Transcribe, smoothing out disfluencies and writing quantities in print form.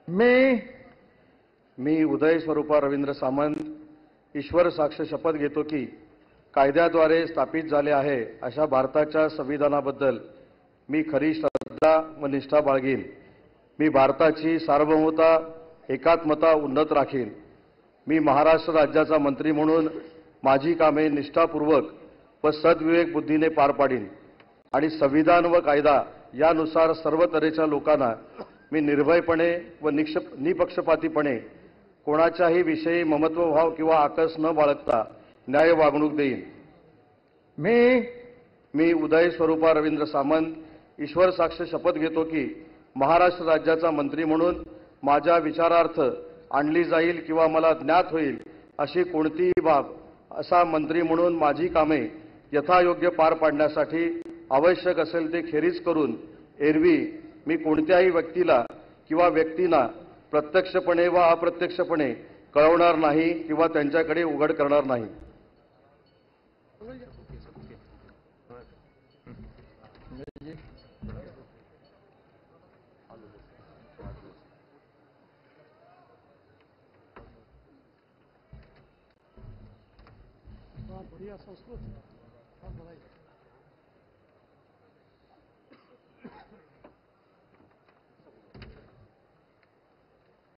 मी उदय स्वरूपा रवींद्र सामंत ईश्वर साक्ष शपथ घेतो की कायद्याद्वारे स्थापित झाले आहे अशा भारताच्या संविधानाबद्दल मी खरी श्रद्धा व निष्ठा बाळगीन। मी भारताची सार्वभौमता एकात्मता उन्नत राखीन। मी महाराष्ट्र राज्याचा मंत्री म्हणून माझी कामे निष्ठापूर्वक व सद्विवेक बुद्धीने पार पाडीन आणि संविधान व कायदा यानुसार सर्व तऱ्हेच्या लोकांना मी निर्भयपणे व निपक्षपातीपणे कोणाच्याही विषयी ममत्वभाव किंवा आकस न बाळगता न्याय वागणूक देईन। मी उदय स्वरूपा रवींद्र सामंत ईश्वर साक्ष शपथ घेतो की महाराष्ट्र राज्याचा मंत्री म्हणून माझ्या विचारार्थ आणली जाईल किंवा मला ज्ञात होईल अशी कोणतीही बाब असा मंत्री म्हणून माझी कामे यथायोग्य पार पाडण्यासाठी आवश्यक असेल ते खेरीज करून एरवी मी कोणत्याही व्यक्तीला किंवा व्यक्तींना प्रत्यक्षपणे व अप्रत्यक्षपणे कळवणार नाही किंवा त्यांच्याकडे उघड करणार नाही। बढ़िया संस्कृत